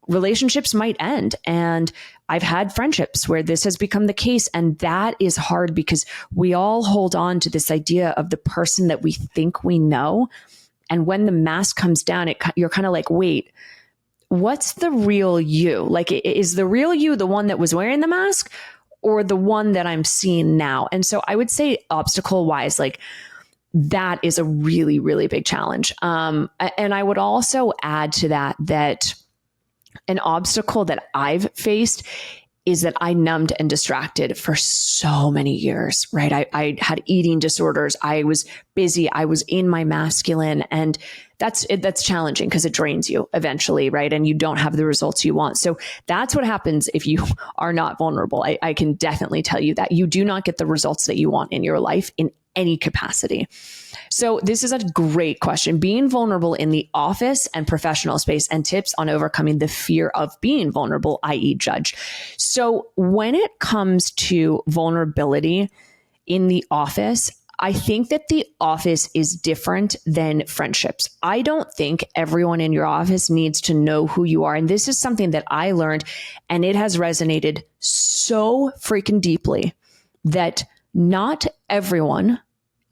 Speaker 1: relationships might end. And I've had friendships where this has become the case. And that is hard because we all hold on to this idea of the person that we think we know. And when the mask comes down, you're kind of like, wait, what's the real you? Like, is the real you the one that was wearing the mask or the one that I'm seeing now? And so I would say obstacle wise, like that is a really, really big challenge. And I would also add to that an obstacle that I've faced is that I numbed and distracted for so many years, right? I had eating disorders. I was busy. I was in my masculine, and that's challenging because it drains you eventually, right? And you don't have the results you want. So that's what happens if you are not vulnerable. I can definitely tell you that you do not get the results that you want in your life in any capacity. So this is a great question. Being vulnerable in the office and professional space, and tips on overcoming the fear of being vulnerable, i.e. judged. So when it comes to vulnerability in the office, I think that the office is different than friendships. I don't think everyone in your office needs to know who you are. And this is something that I learned, and it has resonated so freaking deeply that not everyone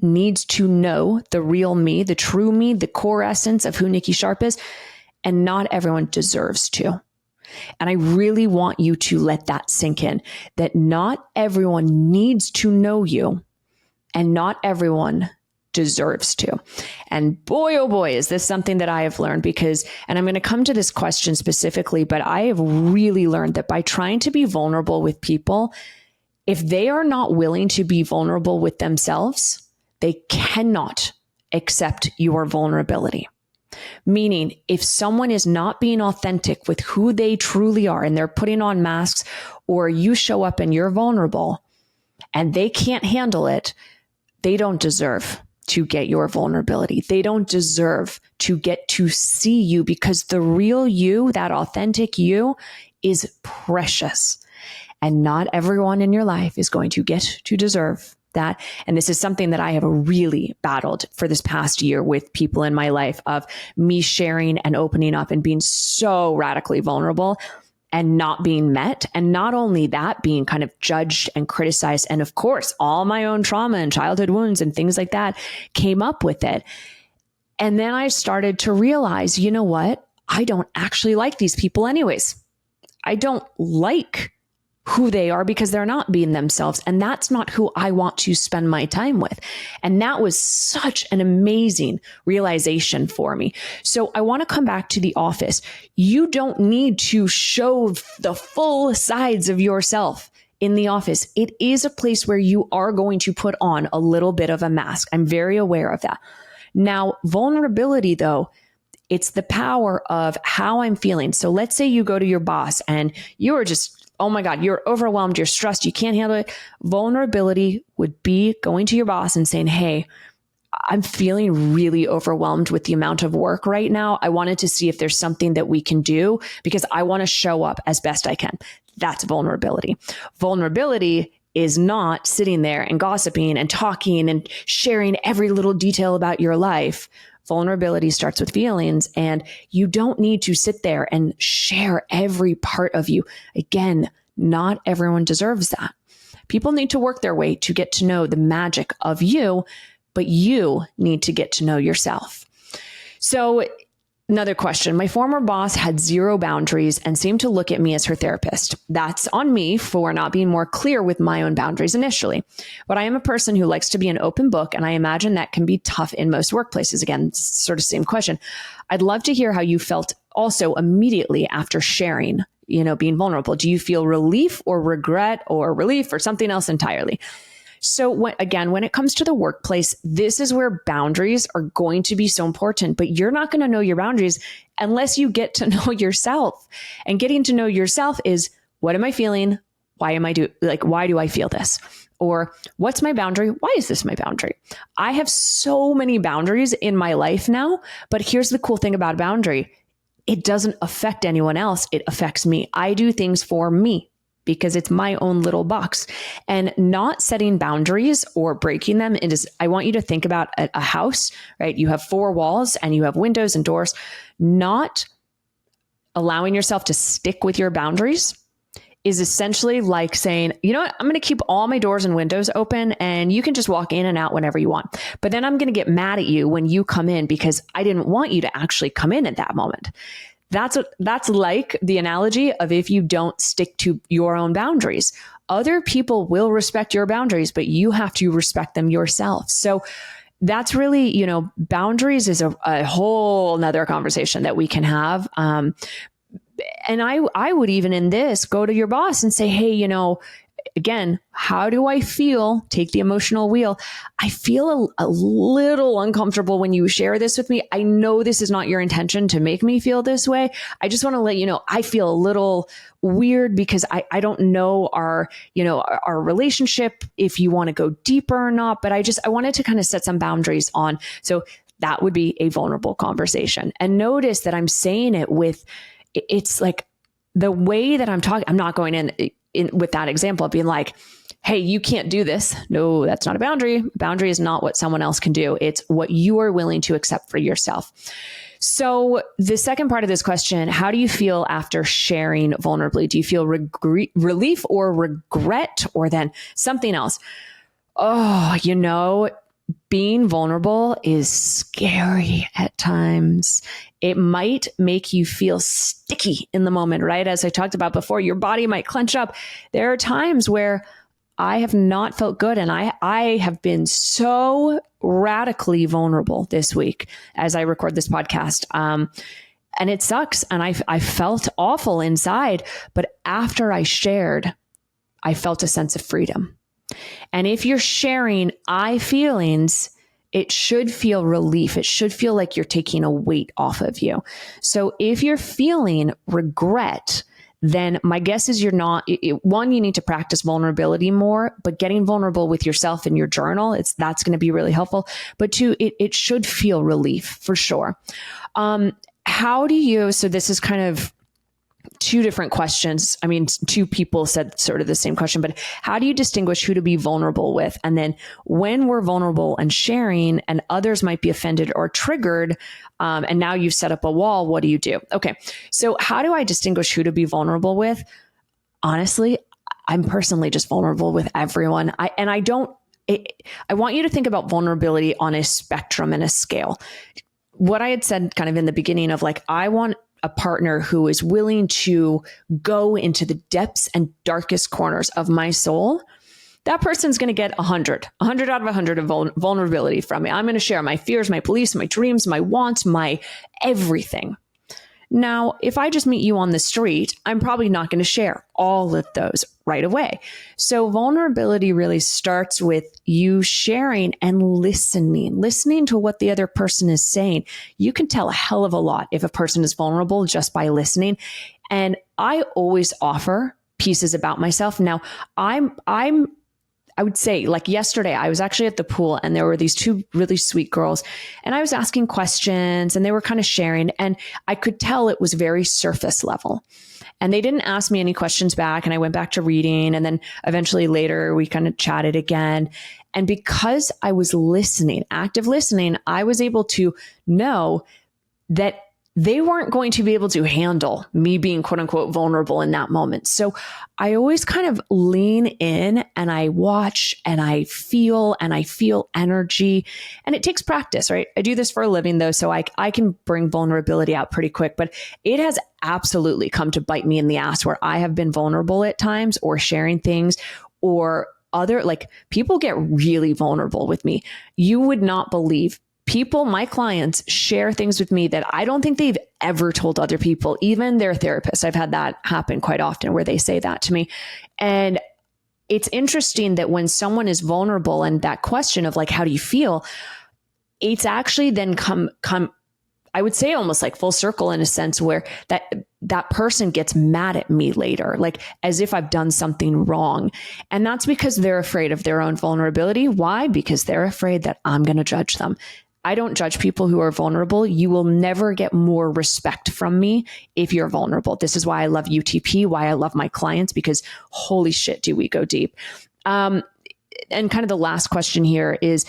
Speaker 1: needs to know the real me, the true me, the core essence of who Nikki Sharp is, and not everyone deserves to. And I really want you to let that sink in, that not everyone needs to know you and not everyone deserves to. And boy, oh boy, is this something that I have learned because, and I'm going to come to this question specifically, but I have really learned that by trying to be vulnerable with people, if they are not willing to be vulnerable with themselves, they cannot accept your vulnerability. Meaning, if someone is not being authentic with who they truly are and they're putting on masks, or you show up and you're vulnerable and they can't handle it, they don't deserve to get your vulnerability. They don't deserve to get to see you because the real you, that authentic you, is precious. And not everyone in your life is going to get to deserve that. And this is something that I have really battled for this past year with people in my life, of me sharing and opening up and being so radically vulnerable and not being met. And not only that, being kind of judged and criticized. And of course, all my own trauma and childhood wounds and things like that came up with it. And then I started to realize, you know what? I don't actually like these people anyways. I don't like who they are because they're not being themselves. And that's not who I want to spend my time with. And that was such an amazing realization for me. So I want to come back to the office. You don't need to show the full sides of yourself in the office. It is a place where you are going to put on a little bit of a mask. I'm very aware of that. Now, vulnerability though, it's the power of how I'm feeling. So let's say you go to your boss and you are just, oh my God, you're overwhelmed, you're stressed, you can't handle it. Vulnerability would be going to your boss and saying, hey, I'm feeling really overwhelmed with the amount of work right now. I wanted to see if there's something that we can do because I want to show up as best I can. That's vulnerability. Vulnerability is not sitting there and gossiping and talking and sharing every little detail about your life. Vulnerability starts with feelings, and you don't need to sit there and share every part of you. Again, not everyone deserves that. People need to work their way to get to know the magic of you, but you need to get to know yourself. So another question. My former boss had zero boundaries and seemed to look at me as her therapist. That's on me for not being more clear with my own boundaries initially. But I am a person who likes to be an open book, and I imagine that can be tough in most workplaces. Again, sort of same question. I'd love to hear how you felt also immediately after sharing, being vulnerable. Do you feel relief or regret or relief or something else entirely? So when it comes to the workplace, this is where boundaries are going to be so important, but you're not going to know your boundaries unless you get to know yourself. And getting to know yourself is, what am I feeling? Why do I feel this? Or what's my boundary? Why is this my boundary? I have so many boundaries in my life now, but here's the cool thing about a boundary. It doesn't affect anyone else. It affects me. I do things for me, because it's my own little box. And not setting boundaries or breaking them, I want you to think about a house, right? You have 4 walls and you have windows and doors. Not allowing yourself to stick with your boundaries is essentially like saying, you know what, I'm going to keep all my doors and windows open and you can just walk in and out whenever you want. But then I'm going to get mad at you when you come in because I didn't want you to actually come in at that moment. That's like the analogy of if you don't stick to your own boundaries. Other people will respect your boundaries, but you have to respect them yourself. So that's really, boundaries is a whole nother conversation that we can have. And I would even in this go to your boss and say, hey, again, how do I feel? Take the emotional wheel. I feel a little uncomfortable when you share this with me. I know this is not your intention to make me feel this way. I just want to let you know, I feel a little weird because I don't know our relationship, if you want to go deeper or not, but I wanted to kind of set some boundaries on. So that would be a vulnerable conversation. And notice that I'm saying it it's like the way that I'm talking, I'm not going in with that example of being like, hey, you can't do this. No, that's not a boundary. Boundary is not what someone else can do. It's what you are willing to accept for yourself. So the second part of this question, how do you feel after sharing vulnerably? Do you feel relief or regret or then something else? Oh, being vulnerable is scary at times. It might make you feel sticky in the moment, right? As I talked about before, your body might clench up. There are times where I have not felt good, and I have been so radically vulnerable this week as I record this podcast. And it sucks. And I felt awful inside. But after I shared, I felt a sense of freedom. And if you're sharing I feelings, it should feel relief. It should feel like you're taking a weight off of you. So if you're feeling regret, then my guess is you're not, one, you need to practice vulnerability more, but getting vulnerable with yourself in your journal, that's going to be really helpful. But two, it should feel relief for sure. How do you, so this is kind of two different questions. I mean, two people said sort of the same question, but how do you distinguish who to be vulnerable with? And then when we're vulnerable and sharing and others might be offended or triggered, and now you've set up a wall, what do you do? Okay. So how do I distinguish who to be vulnerable with? Honestly, I'm personally just vulnerable with everyone. I want you to think about vulnerability on a spectrum and a scale. What I had said kind of in the beginning of like, I want a partner who is willing to go into the depths and darkest corners of my soul. That person's going to get 100 out of 100 of vulnerability from me. I'm going to share my fears, my beliefs, my dreams, my wants, my everything. Now, if I just meet you on the street, I'm probably not going to share all of those right away. So vulnerability really starts with you sharing and listening to what the other person is saying. You can tell a hell of a lot if a person is vulnerable just by listening. And I always offer pieces about myself. Now, I would say, like yesterday, I was actually at the pool and there were these two really sweet girls and I was asking questions and they were kind of sharing and I could tell it was very surface level. And they didn't ask me any questions back and I went back to reading and then eventually later we kind of chatted again. And because I was listening, active listening, I was able to know that they weren't going to be able to handle me being quote unquote vulnerable in that moment. So I always kind of lean in and I watch and I feel energy, and it takes practice, right? I do this for a living though. So I can bring vulnerability out pretty quick, but it has absolutely come to bite me in the ass where I have been vulnerable at times or sharing things or like people get really vulnerable with me. You would not believe people, my clients, share things with me that I don't think they've ever told other people, even their therapists. I've had that happen quite often where they say that to me. And it's interesting that when someone is vulnerable and that question of like, how do you feel? It's actually then come, I would say almost like full circle in a sense where that person gets mad at me later, like as if I've done something wrong. And that's because they're afraid of their own vulnerability. Why? Because they're afraid that I'm going to judge them. I don't judge people who are vulnerable. You will never get more respect from me if you're vulnerable. This is why I love UTP, why I love my clients, because holy shit, do we go deep. And kind of the last question here is,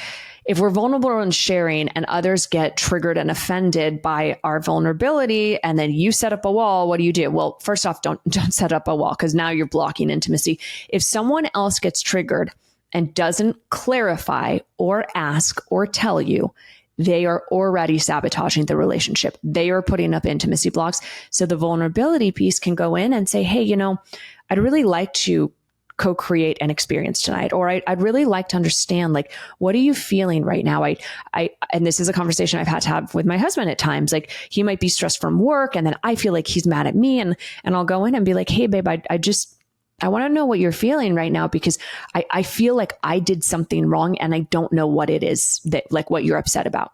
Speaker 1: if we're vulnerable and sharing and others get triggered and offended by our vulnerability and then you set up a wall, what do you do? Well, first off, don't set up a wall because now you're blocking intimacy. If someone else gets triggered and doesn't clarify or ask or tell you, they are already sabotaging the relationship. They are putting up intimacy blocks. So the vulnerability piece can go in and say, hey, I'd really like to co-create an experience tonight, or I'd really like to understand, like, what are you feeling right now? And this is a conversation I've had to have with my husband at times. Like, he might be stressed from work, and then I feel like he's mad at me, and I'll go in and be like, hey, babe, I want to know what you're feeling right now because I feel like I did something wrong and I don't know what it is that, like, what you're upset about.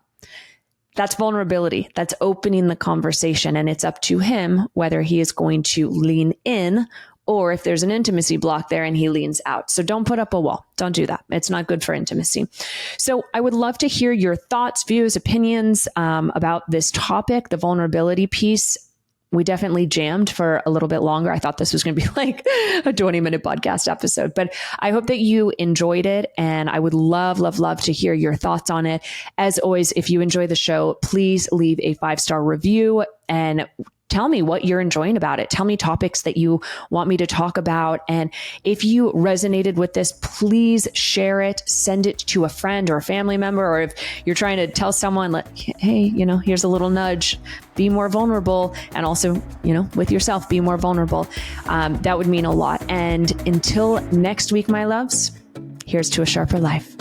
Speaker 1: That's vulnerability. That's opening the conversation, and it's up to him whether he is going to lean in or if there's an intimacy block there and he leans out. So don't put up a wall. Don't do that. It's not good for intimacy. So I would love to hear your thoughts, views, opinions about this topic, the vulnerability piece. We definitely jammed for a little bit longer. I thought this was going to be like a 20-minute podcast episode, but I hope that you enjoyed it. And I would love, love, love to hear your thoughts on it. As always, if you enjoy the show, please leave a 5-star review and tell me what you're enjoying about it. Tell me topics that you want me to talk about. And if you resonated with this, please share it, send it to a friend or a family member. Or if you're trying to tell someone, like, hey, here's a little nudge, be more vulnerable. And also, with yourself, be more vulnerable. That would mean a lot. And until next week, my loves, here's to a sharper life.